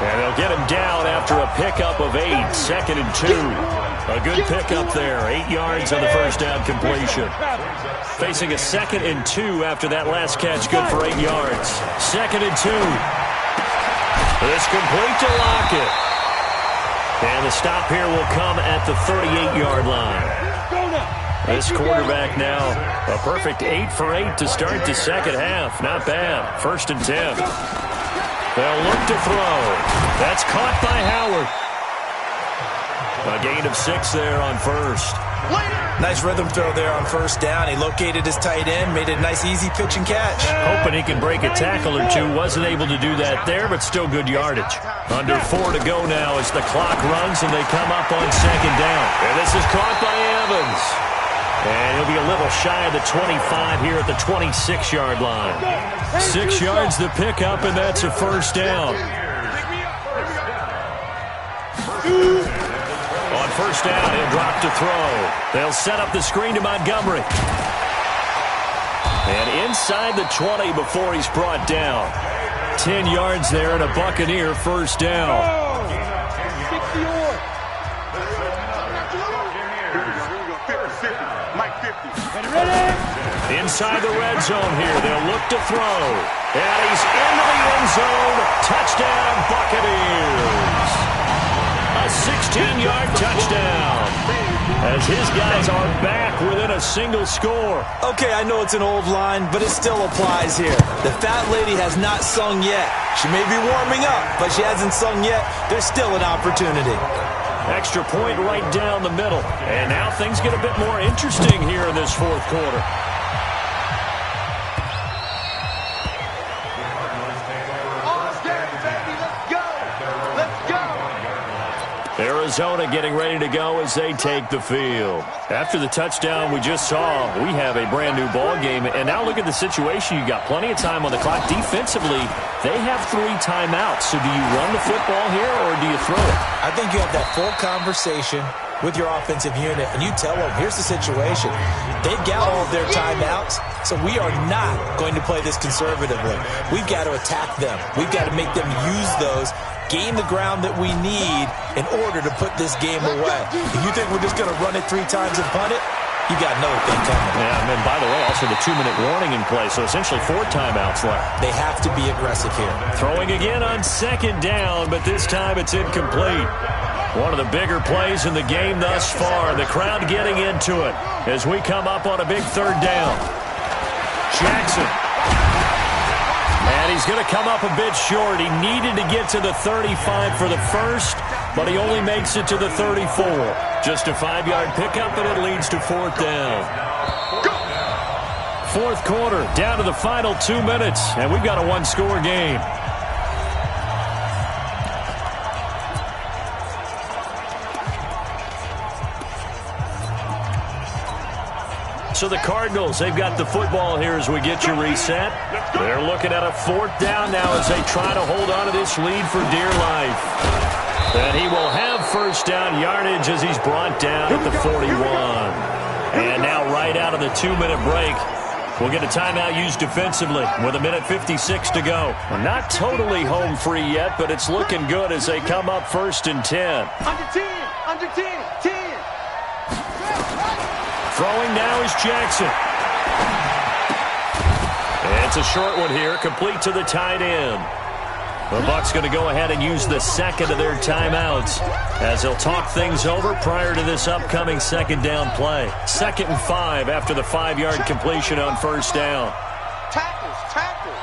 Speaker 3: And they'll get him down after a pickup of 8, 2nd and 2. A good pickup there, 8 yards on the 1st down completion. Facing a 2nd and 2 after that last catch, good for 8 yards. 2nd and 2. This complete to Lockett. And the stop here will come at the 38-yard line. This quarterback now, a perfect 8 for 8 to start the 2nd half. Not bad. 1st and 10. They'll look to throw. That's caught by Howard. A gain of 6 there on 1st.
Speaker 4: Nice rhythm throw there on 1st down. He located his tight end, made a nice easy pitch and catch.
Speaker 3: Hoping he can break a tackle or two. Wasn't able to do that there, but still good yardage. Under 4 to go now as the clock runs and they come up on 2nd down. And this is caught by Evans. And he'll be a little shy of the 25 here at the 26-yard line. 6 yards the pickup, and that's a 1st down. On 1st down, he'll drop to throw. They'll set up the screen to Montgomery. And inside the 20 before he's brought down. 10 yards there and a Buccaneer 1st down. Inside the red zone here, they'll look to throw. And he's into the end zone. Touchdown, Buccaneers. A 16-yard touchdown. As his guys are back within a single score.
Speaker 4: Okay, I know it's an old line, but it still applies here. The fat lady has not sung yet. She may be warming up, but she hasn't sung yet. There's still an opportunity.
Speaker 3: Extra point right down the middle. And now things get a bit more interesting here in this 4th quarter. Arizona getting ready to go as they take the field. After the touchdown we just saw, we have a brand new ball game. And now look at the situation. You got plenty of time on the clock. Defensively, they have 3 timeouts. So do you run the football here or do you throw it?
Speaker 4: I think you have that full conversation. with your offensive unit and you tell them, here's the situation. They've got all of their timeouts, so we are not going to play this conservatively. We've got to attack them. We've got to make them use those, gain the ground that we need in order to put this game away. If you think we're just going to run it 3 times and punt it, you got another thing coming.
Speaker 3: Yeah, and then, by the way, also the 2-minute warning in play, so essentially 4 timeouts left.
Speaker 4: They have to be aggressive here.
Speaker 3: Throwing again on 2nd down, but this time it's incomplete. One of the bigger plays in the game thus far. The crowd getting into it as we come up on a big 3rd down. Jackson. And he's going to come up a bit short. He needed to get to the 35 for the first, but he only makes it to the 34. Just a 5-yard pickup, and it leads to 4th down. 4th quarter, down to the final 2 minutes, and we've got a 1-score game. So the Cardinals, they've got the football here as we get you reset. They're looking at a 4th down now as they try to hold on to this lead for dear life. And he will have 1st down yardage as he's brought down at the 41. And now right out of the 2-minute break, we'll get a timeout used defensively with 1:56 to go. We're not totally home free yet, but it's looking good as they come up 1st and 10.
Speaker 1: Under 10, under 10, 10.
Speaker 3: Throwing now is Jackson. It's a short one here, complete to the tight end. The Bucs going to go ahead and use the 2nd of their timeouts as they'll talk things over prior to this upcoming 2nd down play. 2nd and 5 after the 5-yard completion on 1st down.
Speaker 1: Tackles, tackles.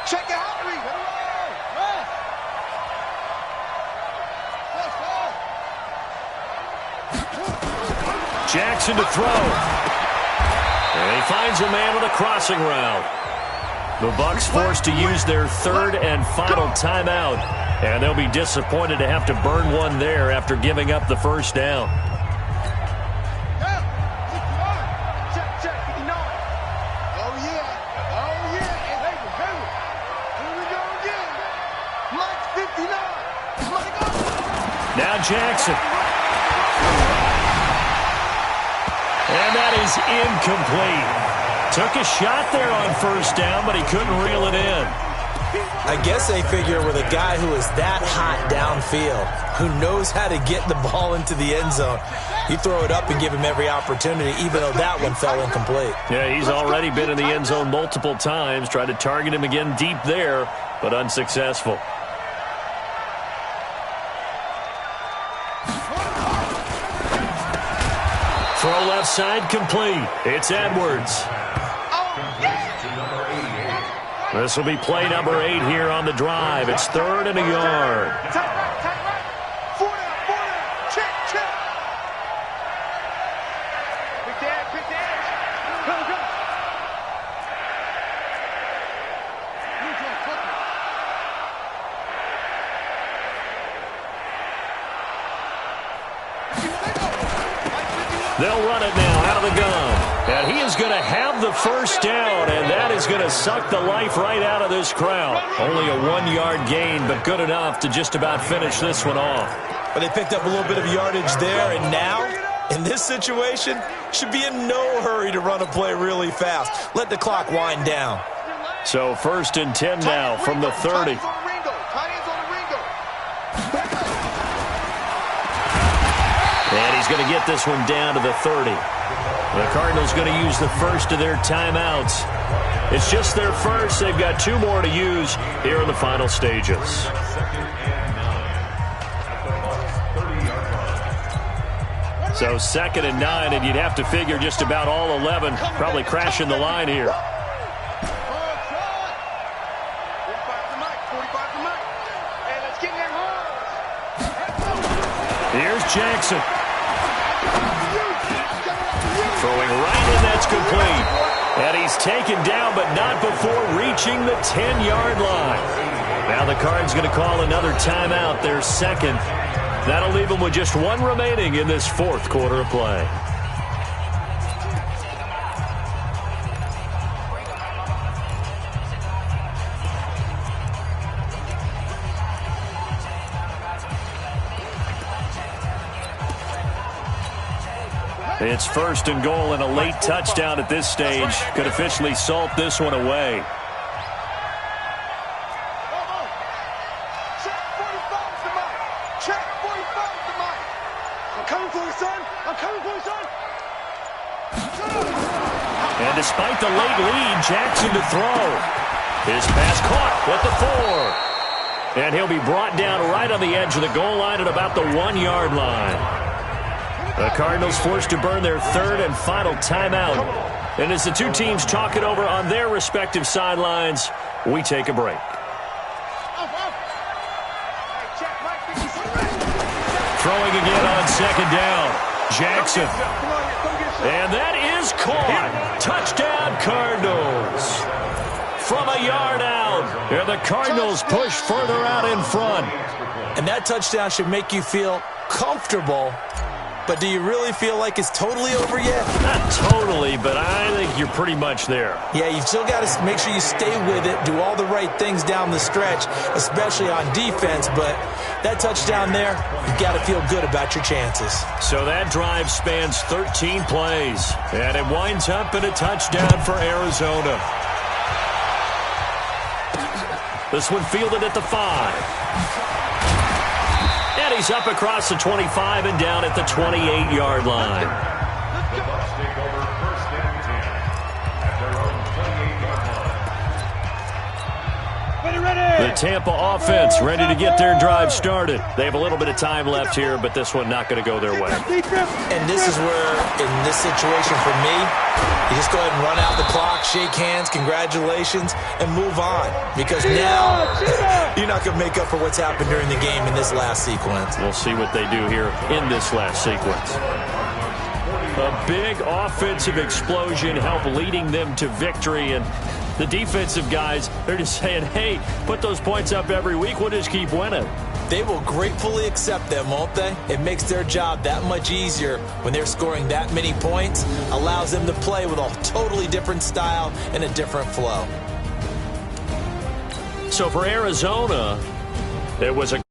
Speaker 1: Check out.
Speaker 3: Jackson to throw. And he finds a man on a crossing route. The Bucs forced to use their 3rd and final timeout, and they'll be disappointed to have to burn one there after giving up the 1st down.
Speaker 1: Check, 59. Oh, yeah. Oh, yeah. Here we go again. Mike 59. Mike.
Speaker 3: Now Jackson. And that is incomplete. Took a shot there on 1st down, but he couldn't reel it in.
Speaker 4: I guess they figure with a guy who is that hot downfield, who knows how to get the ball into the end zone, you throw it up and give him every opportunity, even though that one fell incomplete.
Speaker 3: Yeah, he's already been in the end zone multiple times, tried to target him again deep there, but unsuccessful. Throw left side complete. It's Edwards. This will be play number 8 here on the drive. It's 3rd and a yard.
Speaker 1: Tight right. 4 down. Check. Big dash. Go.
Speaker 3: They'll run it now out of the gun. And he is going to have the 1st down, and that is going to suck the life right out of this crowd. Only a 1-yard gain, but good enough to just about finish this one off.
Speaker 4: But they picked up a little bit of yardage there, and now, in this situation, should be in no hurry to run a play really fast. Let the clock wind down.
Speaker 3: So 1st and 10 now from the 30. And he's going to get this one down to the 30. The Cardinals going to use the 1st of their timeouts. It's just their first. They've got 2 more to use here in the final stages. So 2nd and 9, and you'd have to figure just about all 11 probably crashing the line here. Here's Jackson. Throwing right, and that's complete. And he's taken down, but not before reaching the 10-yard line. Now the Cards going to call another timeout, their 2nd. That'll leave them with just 1 remaining in this 4th quarter of play. It's 1st and goal, and a late touchdown at this stage could officially salt this one away.
Speaker 1: Check 45's the mic. Check 45's the mic. I'm coming for you, son. I'm coming for you, son.
Speaker 3: And despite the late lead, Jackson to throw. His pass caught with the 4. And he'll be brought down right on the edge of the goal line at about the 1-yard line. The Cardinals forced to burn their 3rd and final timeout. And as the two teams talk it over on their respective sidelines, we take a break. Throwing again on 2nd down. Jackson. And that is caught. Touchdown, Cardinals. From a yard out. And the Cardinals push further out in front.
Speaker 4: And that touchdown should make you feel comfortable. But do you really feel like it's totally over yet?
Speaker 3: Not totally, but I think you're pretty much there.
Speaker 4: Yeah, you've still got to make sure you stay with it, do all the right things down the stretch, especially on defense. But that touchdown there, you've got to feel good about your chances.
Speaker 3: So that drive spans 13 plays, and it winds up in a touchdown for Arizona. This one fielded at the 5. And he's up across the 25 and down at the 28-yard line.
Speaker 6: The Bucs take over 1st and 10 at their own 28-yard line.
Speaker 3: The Tampa offense ready to get their drive started. They have a little bit of time left here, but this one not going to go their way.
Speaker 4: And this is where, in this situation for me, you just go ahead and run out the clock, shake hands, congratulations, and move on. Because now you're not going to make up for what's happened during the game in this last sequence.
Speaker 3: We'll see what they do here in this last sequence. A big offensive explosion helped leading them to victory, and the defensive guys, they're just saying, hey, put those points up every week, we'll just keep winning.
Speaker 4: They will gratefully accept them, won't they? It makes their job that much easier when they're scoring that many points, allows them to play with a totally different style and a different flow.
Speaker 3: So for Arizona, it was a